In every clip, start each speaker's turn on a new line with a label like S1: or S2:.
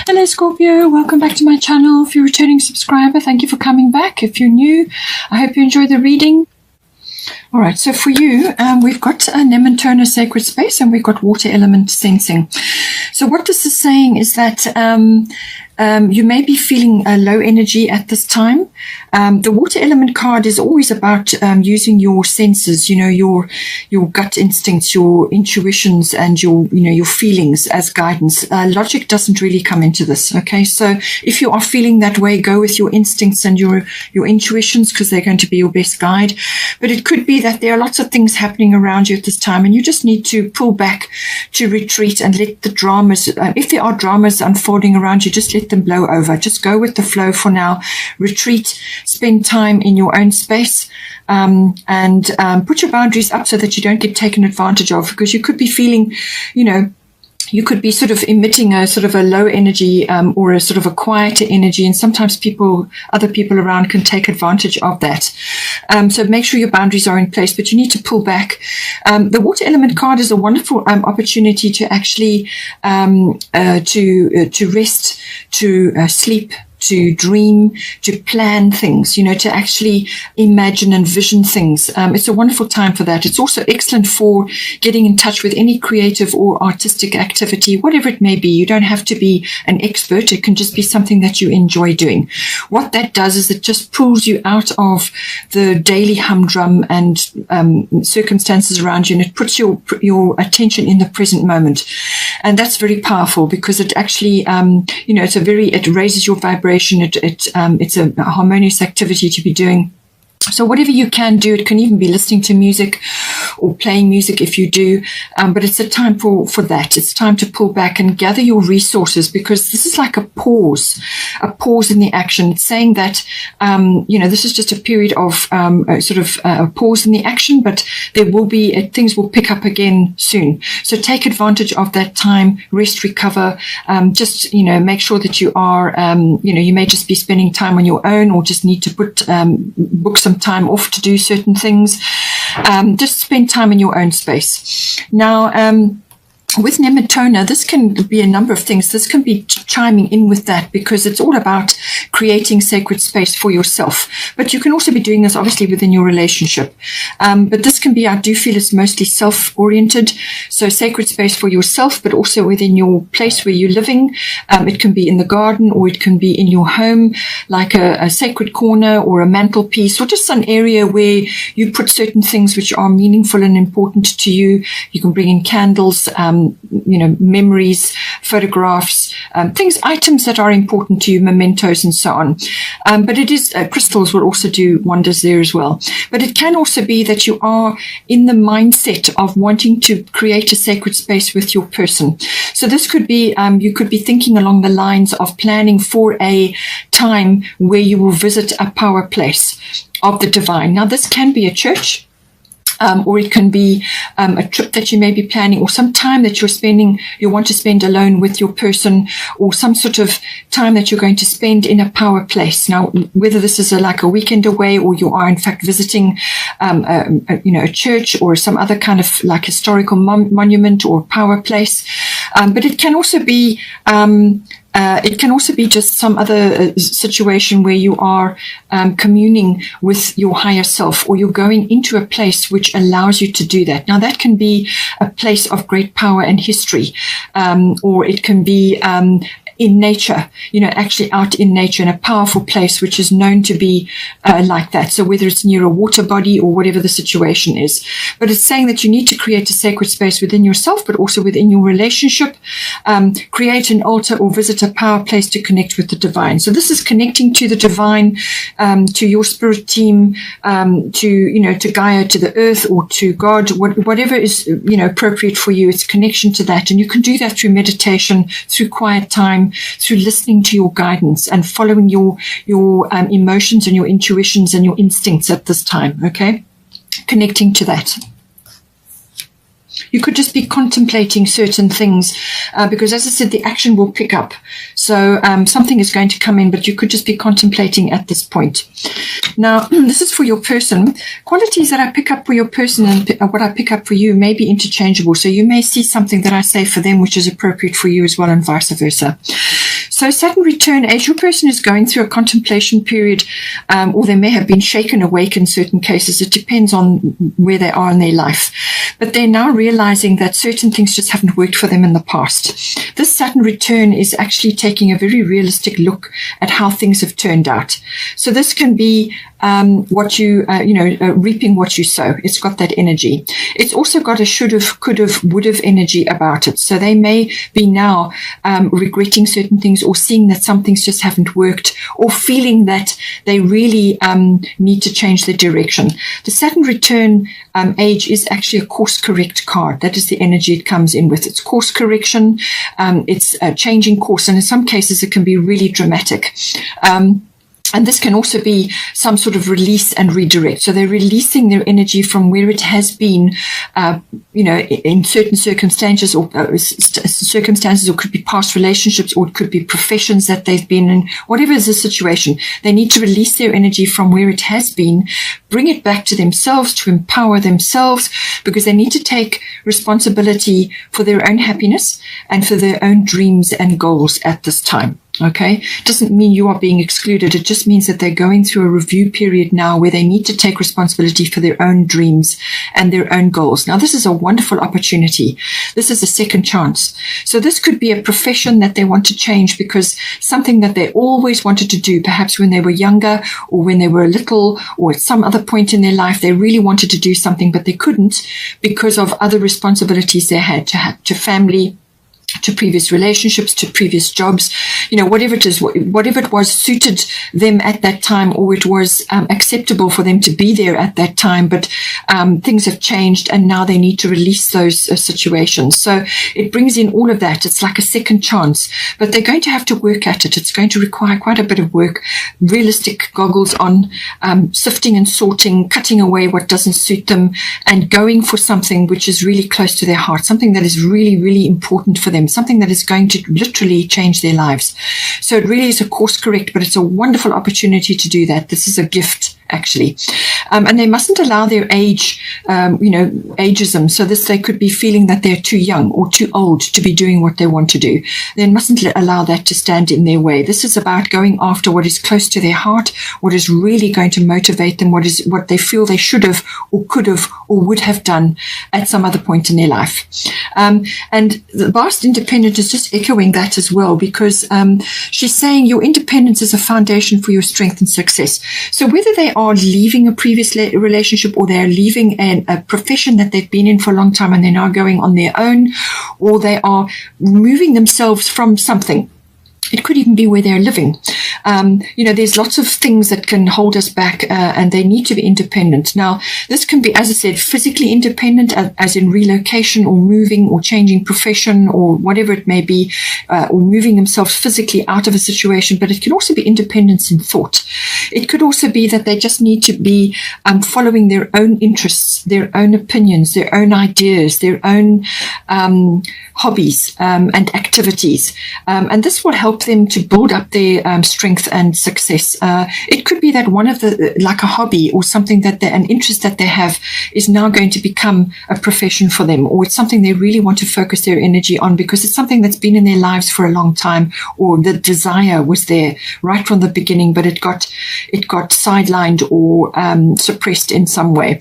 S1: Hello Scorpio, welcome back to my channel. If you're a returning subscriber, thank you for coming back. If you're new, I hope you enjoy the reading. All right, so for you, we've got a Nementona sacred space and we've got water element sensing. So what this is saying is that you may be feeling low energy at this time. The water element card is always about using your senses, your gut instincts, your intuitions, and your feelings as guidance. Logic doesn't really come into this. Okay, so if you are feeling that way, go with your instincts and your intuitions, because they're going to be your best guide. But it could be that there are lots of things happening around you at this time, and you just need to pull back, to retreat, and let the dramas, if there are dramas unfolding around you, just let them blow over. Just go with the flow for now. Retreat, spend time in your own space, and put your boundaries up so that you don't get taken advantage of, because you could be feeling, you could be sort of emitting a sort of a low energy or a sort of a quieter energy, and sometimes other people around can take advantage of that. So make sure your boundaries are in place, but you need to pull back. The water element card is a wonderful opportunity to actually to rest, to sleep, to dream, to plan things, to actually imagine and vision things. It's a wonderful time for that. It's also excellent for getting in touch with any creative or artistic activity, whatever it may be. You don't have to be an expert. It can just be something that you enjoy doing. What that does is it just pulls you out of the daily humdrum and circumstances around you, and it puts your attention in the present moment. And that's very powerful, because it actually, it raises your vibration. It's a harmonious activity to be doing. So whatever you can do, it can even be listening to music or playing music if you do, but it's a time for that. It's time to pull back and gather your resources, because this is like a pause in the action. It's saying that, this is just a period of a pause in the action, but there will be, things will pick up again soon. So take advantage of that time, rest, recover, just, make sure that you are, you may just be spending time on your own, or just need to book some time off to do certain things. Just spend time in your own space. Now, with Nementona, this can be a number of things. This can be chiming in with that, because it's all about creating sacred space for yourself. But you can also be doing this obviously within your relationship. But this can be, I do feel it's mostly self-oriented. So sacred space for yourself, but also within your place where you're living. It can be in the garden, or it can be in your home, like a sacred corner or a mantelpiece, or just an area where you put certain things which are meaningful and important to you. You can bring in candles, memories, photographs, items that are important to you, mementos and so on. But it is, crystals will also do wonders there as well. But it can also be that you are in the mindset of wanting to create a sacred space with your person. So this could be, you could be thinking along the lines of planning for a time where you will visit a power place of the divine. Now, this can be a church, or it can be a trip that you may be planning, or some time that you want to spend alone with your person, or some sort of time that you're going to spend in a power place. Now, whether this is like a weekend away, or you are in fact visiting, a church or some other kind of like historical monument or power place, but it can also be just some other situation where you are communing with your higher self, or you're going into a place which allows you to do that. Now, that can be a place of great power and history, or it can be in nature, actually out in nature, in a powerful place which is known to be like that. So whether it's near a water body or whatever the situation is. But it's saying that you need to create a sacred space within yourself, but also within your relationship. Create an altar or visit a power place to connect with the divine. So this is connecting to the divine, to your spirit team, to Gaia, to the earth, or to God, whatever is, appropriate for you. It's connection to that. And you can do that through meditation, through quiet time, through listening to your guidance and following your emotions and your intuitions and your instincts at this time. Okay, connecting to that. You could just be contemplating certain things, because as I said, the action will pick up. So something is going to come in, but you could just be contemplating at this point. Now, this is for your person. Qualities that I pick up for your person and what I pick up for you may be interchangeable. So you may see something that I say for them, which is appropriate for you as well, and vice versa. So Saturn return, as your person is going through a contemplation period, or they may have been shaken awake in certain cases. It depends on where they are in their life. But they're now realizing that certain things just haven't worked for them in the past. This Saturn return is actually taking a very realistic look at how things have turned out. So this can be what you, reaping what you sow. It's got that energy. It's also got a should have, could have, would have energy about it. So they may be now regretting certain things, or seeing that some things just haven't worked, or feeling that they really need to change their direction. The Saturn return age is actually a course correct card. That is the energy it comes in with. It's course correction. It's changing course. And in some cases, it can be really dramatic. And this can also be some sort of release and redirect. So they're releasing their energy from where it has been, in certain circumstances, or circumstances, or could be past relationships, or it could be professions that they've been in. Whatever is the situation, they need to release their energy from where it has been, bring it back to themselves, to empower themselves, because they need to take responsibility for their own happiness and for their own dreams and goals at this time. Okay, doesn't mean you are being excluded. It just means that they're going through a review period now where they need to take responsibility for their own dreams and their own goals. Now, this is a wonderful opportunity. This is a second chance. So this could be a profession that they want to change, because something that they always wanted to do, perhaps when they were younger, or when they were little, or at some other point in their life, they really wanted to do something, but they couldn't because of other responsibilities they had to family, to previous relationships, to previous jobs, whatever it is, whatever it was suited them at that time, or it was acceptable for them to be there at that time. But things have changed, and now they need to release those situations. So it brings in all of that. It's like a second chance, but they're going to have to work at it. It's going to require quite a bit of work, realistic goggles on, sifting and sorting, cutting away what doesn't suit them, and going for something which is really close to their heart, something that is really, really important for them, something that is going to literally change their lives. So it really is a course correct, but it's a wonderful opportunity to do that. This is a gift, actually. And they mustn't allow their age, ageism. So they could be feeling that they're too young or too old to be doing what they want to do. They mustn't allow that to stand in their way. This is about going after what is close to their heart, what is really going to motivate them, what they feel they should have, or could have, or would have done at some other point in their life. And the vast independent is just echoing that as well, because she's saying your independence is a foundation for your strength and success. So whether they are leaving a previous relationship, or they're leaving a profession that they've been in for a long time and they're now going on their own, or they are removing themselves from something. It could even be where they're living. There's lots of things that can hold us back, and they need to be independent. Now, this can be, as I said, physically independent, as in relocation, or moving, or changing profession, or whatever it may be, or moving themselves physically out of a situation. But it can also be independence in thought. It could also be that they just need to be following their own interests, their own opinions, their own ideas, their own hobbies and activities. And this will help them to build up their strength and success. It could be that one of like a hobby, or something that an interest that they have, is now going to become a profession for them, or it's something they really want to focus their energy on, because it's something that's been in their lives for a long time, or the desire was there right from the beginning, but it got sidelined or suppressed in some way.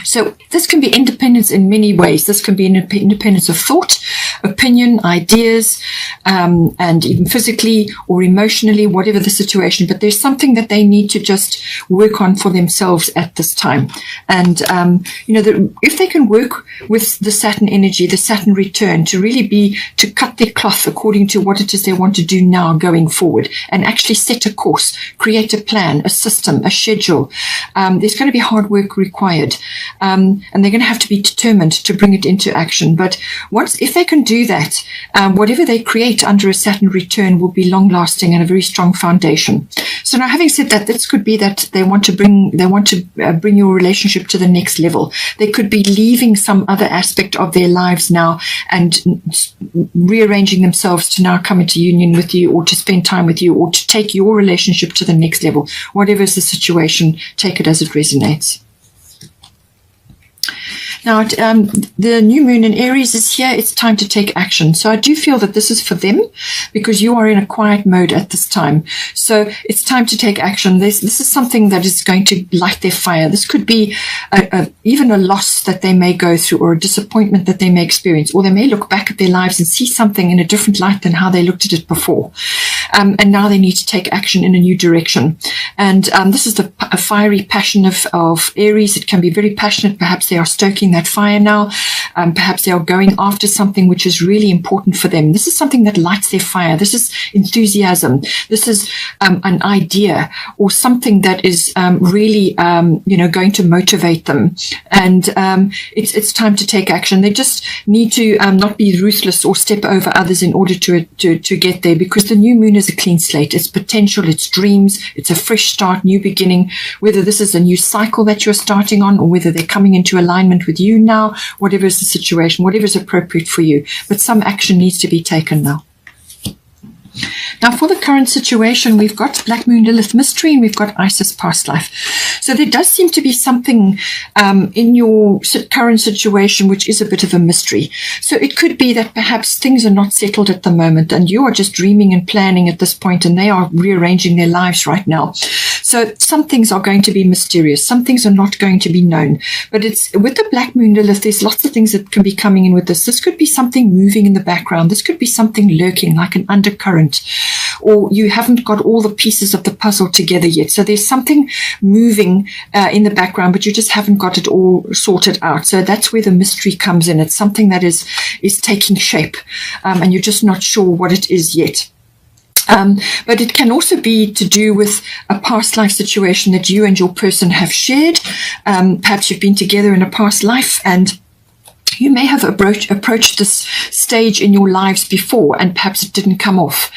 S1: So this can be independence in many ways. This can be independence of thought, opinion, ideas, and even physically or emotionally, whatever the situation. But there's something that they need to just work on for themselves at this time. And, if they can work with the Saturn energy, the Saturn return, to really be, to cut their cloth according to what it is they want to do now going forward, and actually set a course, create a plan, a system, a schedule. There's going to be hard work required. And they're going to have to be determined to bring it into action. But if they can do that, whatever they create under a Saturn return will be long lasting and a very strong foundation. So now, having said that, this could be that they want to bring your relationship to the next level. They could be leaving some other aspect of their lives now and rearranging themselves to now come into union with you, or to spend time with you, or to take your relationship to the next level. Whatever is the situation, take it as it resonates. Now, the new moon in Aries is here. It's time to take action. So I do feel that this is for them because you are in a quiet mode at this time. So it's time to take action. This is something that is going to light their fire. This could be even a loss that they may go through, or a disappointment that they may experience, or they may look back at their lives and see something in a different light than how they looked at it before. And now they need to take action in a new direction. And this is a fiery passion of Aries. It can be very passionate. Perhaps they are stoking that fire now. Perhaps they are going after something which is really important for them. This is something that lights their fire. This is enthusiasm. This is an idea or something that is really, going to motivate them. And it's time to take action. They just need to not be ruthless or step over others in order to get there, because the new moon is a clean slate. It's potential, it's dreams, it's a fresh start, new beginning. Whether this is a new cycle that you're starting on, or whether they're coming into alignment with you now, whatever is the situation, whatever is appropriate for you. But some action needs to be taken now. Now, for the current situation, we've got Black Moon Lilith mystery, and we've got Isis past life. So there does seem to be something in your current situation which is a bit of a mystery. So it could be that perhaps things are not settled at the moment, and you are just dreaming and planning at this point, and they are rearranging their lives right now. So some things are going to be mysterious. Some things are not going to be known. But it's with the Black Moon Lilith, there's lots of things that can be coming in with this. This could be something moving in the background. This could be something lurking, like an undercurrent, or you haven't got all the pieces of the puzzle together yet. So there's something moving in the background, but you just haven't got it all sorted out. So that's where the mystery comes in. It's something that is taking shape, and you're just not sure what it is yet. But it can also be to do with a past life situation that you and your person have shared. Perhaps you've been together in a past life, and you may have approached this stage in your lives before, and perhaps it didn't come off.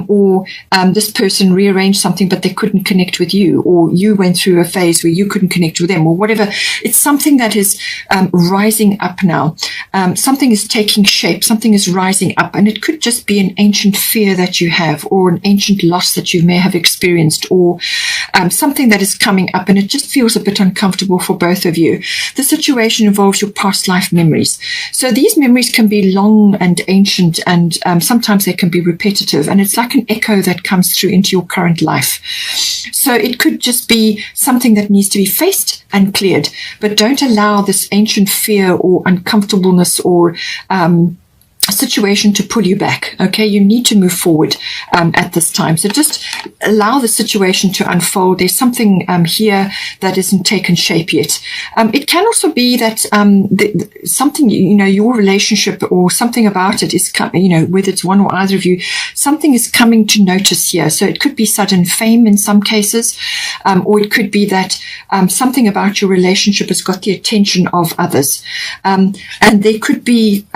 S1: Or this person rearranged something, but they couldn't connect with you, or you went through a phase where you couldn't connect with them, or whatever. It's something that is rising up now. Something is taking shape. Something is rising up, and it could just be an ancient fear that you have, or an ancient loss that you may have experienced, or something that is coming up, and it just feels a bit uncomfortable for both of you. The situation involves your past life memories. So these memories can be long and ancient, and sometimes they can be repetitive, and it's like an echo that comes through into your current life. So it could just be something that needs to be faced and cleared, but don't allow this ancient fear or uncomfortableness or situation to pull you back. Okay, you need to move forward at this time. So just allow the situation to unfold. There's something here that isn't taken shape yet. It can also be that something, your relationship or something about it is, whether it's one or either of you, something is coming to notice here. So it could be sudden fame in some cases, or it could be that something about your relationship has got the attention of others. And there could be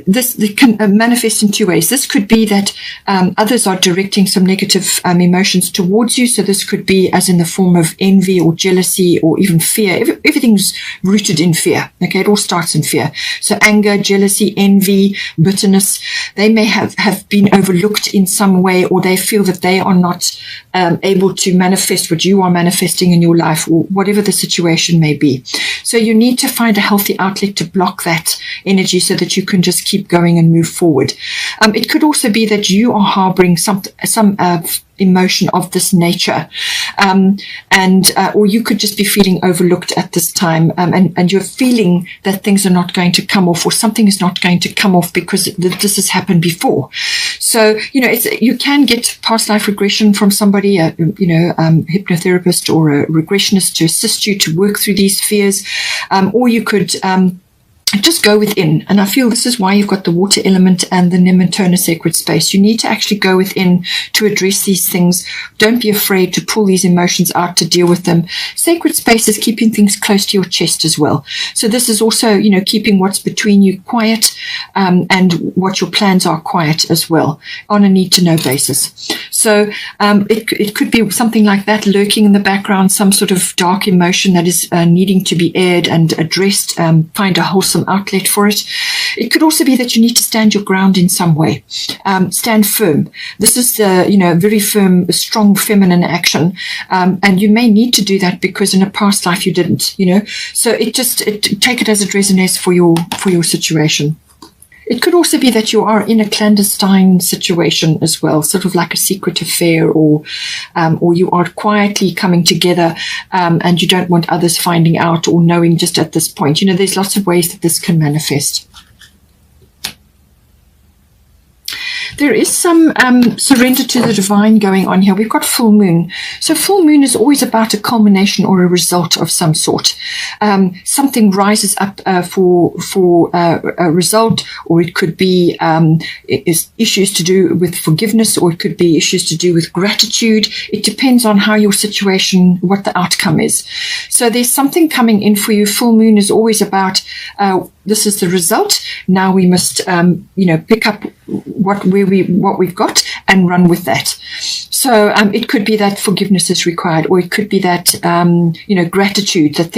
S1: this can manifest in two ways. This could be that others are directing some negative emotions towards you. So this could be as in the form of envy or jealousy or even fear. Everything's rooted in fear. Okay, it all starts in fear. So anger, jealousy, envy, bitterness, they may have been overlooked in some way, or they feel that they are not able to manifest what you are manifesting in your life, or whatever the situation may be. So you need to find a healthy outlet to block that energy so that you can just keep going and move forward. It could also be that you are harboring some emotion of this nature, or you could just be feeling overlooked at this time, and you're feeling that things are not going to come off, or something is not going to come off because this has happened before. So you can get past life regression from somebody, a hypnotherapist or a regressionist to assist you to work through these fears, or you could just go within. And I feel this is why you've got the water element and the Nematona sacred space. You need to actually go within to address these things. Don't be afraid to pull these emotions out to deal with them. Sacred space is keeping things close to your chest as well. So this is also, keeping what's between you quiet, and what your plans are quiet as well, on a need-to-know basis. So it could be something like that lurking in the background, some sort of dark emotion that is needing to be aired and addressed. Find a wholesome outlet for it. It could also be that you need to stand your ground in some way. Stand firm. This is very firm, strong feminine action, and you may need to do that because in a past life you didn't. So take it as it resonates for your situation. It could also be that you are in a clandestine situation as well, sort of like a secret affair, or you are quietly coming together, and you don't want others finding out or knowing just at this point. There's lots of ways that this can manifest. There is some surrender to the divine going on here. We've got full moon. So full moon is always about a culmination or a result of some sort. Something rises up for a result, or it could be issues to do with forgiveness, or it could be issues to do with gratitude. It depends on how your situation, what the outcome is. So there's something coming in for you. Full moon is always about this is the result. Now we must pick up what we've got and run with that. So it could be that forgiveness is required, or it could be that gratitude, that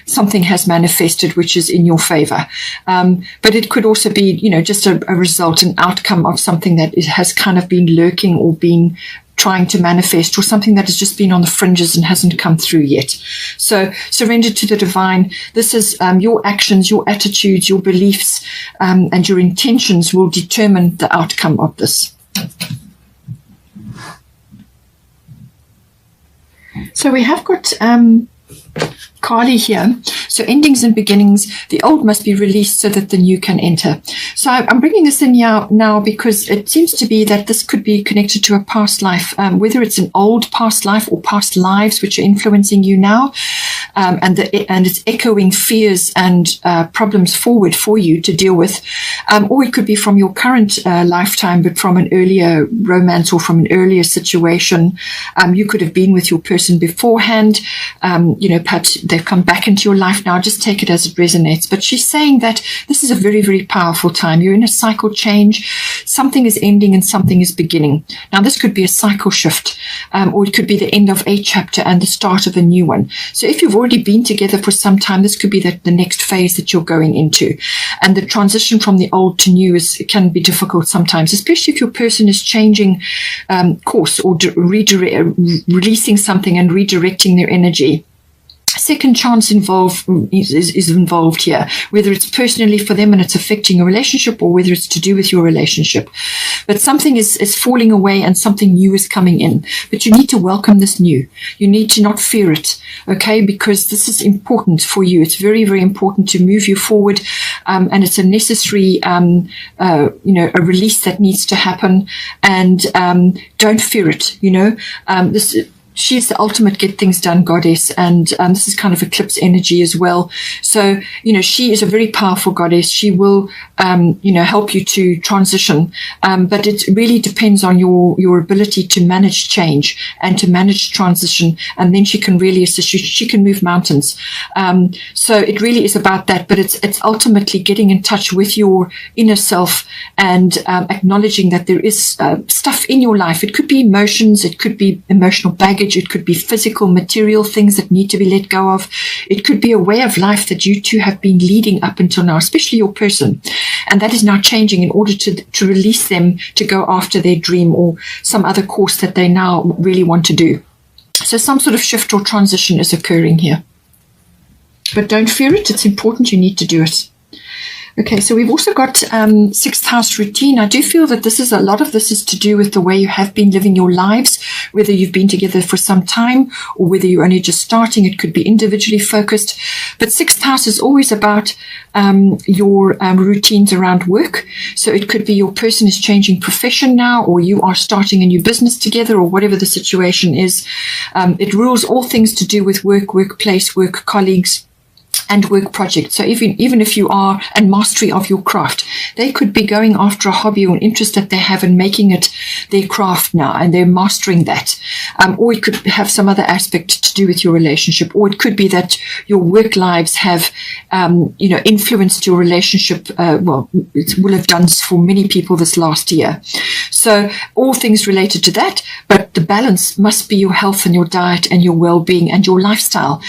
S1: something has manifested which is in your favor. But it could also be just a result, an outcome of something that has kind of been lurking or been trying to manifest, or something that has just been on the fringes and hasn't come through yet. So surrender to the divine. This is your actions, your attitudes, your beliefs, and your intentions will determine the outcome of this. So we have got Kali here. So endings and beginnings, the old must be released so that the new can enter. So I'm bringing this in now because it seems to be that this could be connected to a past life, whether it's an old past life or past lives which are influencing you now, and it's echoing fears and problems forward for you to deal with, or it could be from your current lifetime, but from an earlier romance or from an earlier situation. You could have been with your person beforehand, perhaps they've come back into your life now. Just take it as it resonates. But she's saying that this is a very, very powerful time. You're in a cycle change. Something is ending and something is beginning. Now, this could be a cycle shift, or it could be the end of a chapter and the start of a new one. So if you've already been together for some time, this could be the next phase that you're going into. And the transition from the old to new can be difficult sometimes, especially if your person is changing course or releasing something and redirecting their energy. Second chance is involved here, whether it's personally for them and it's affecting a relationship, or whether it's to do with your relationship. But something is falling away and something new is coming in. But you need to welcome this new. You need to not fear it, okay? Because this is important for you. It's very, very important to move you forward, and it's a necessary, a release that needs to happen. And don't fear it. She's the ultimate get things done goddess, and this is kind of eclipse energy as well. So, she is a very powerful goddess. She will, help you to transition, but it really depends on your ability to manage change and to manage transition, and then she can really assist you. She can move mountains. So it really is about that, but it's ultimately getting in touch with your inner self and acknowledging that there is stuff in your life. It could be emotions, it could be emotional baggage, it could be physical, material things that need to be let go of. It could be a way of life that you two have been leading up until now, especially your person. And that is now changing in order to release them to go after their dream or some other course that they now really want to do. So some sort of shift or transition is occurring here. But don't fear it. It's important. You need to do it. Okay, so we've also got sixth house routine. I do feel that a lot of this is to do with the way you have been living your lives, whether you've been together for some time or whether you're only just starting. It could be individually focused. But sixth house is always about your routines around work. So it could be your person is changing profession now, or you are starting a new business together, or whatever the situation is. It rules all things to do with work, workplace, work colleagues, and work projects. So even if you are and mastery of your craft, they could be going after a hobby or an interest that they have and making it their craft now, and they're mastering that. Or it could have some other aspect to do with your relationship, or it could be that your work lives have influenced your relationship. It will have done for many people this last year. So So all things related to that, but the balance must be your health and your diet and your well-being and your lifestyle.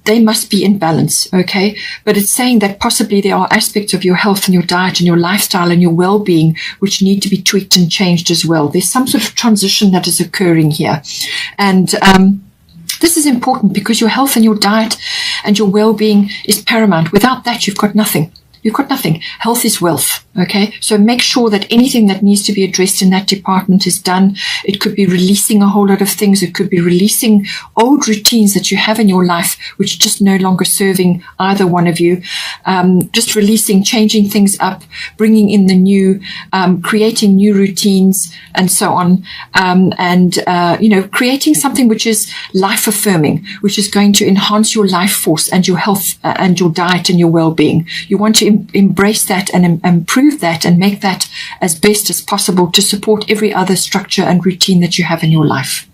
S1: They must be in balance, okay? But it's saying that possibly there are aspects of your health and your diet and your lifestyle and your well-being which need to be tweaked and changed as well. There's some sort of transition that is occurring here. And this is important because your health and your diet and your well-being is paramount. Without that, you've got nothing. You've got nothing. Health is wealth, okay? So make sure that anything that needs to be addressed in that department is done. It could be releasing a whole lot of things. It could be releasing old routines that you have in your life, which are just no longer serving either one of you. Just releasing, changing things up, bringing in the new, creating new routines and so on. Creating something which is life affirming, which is going to enhance your life force and your health and your diet and your well-being. You want to embrace that and improve that and make that as best as possible to support every other structure and routine that you have in your life.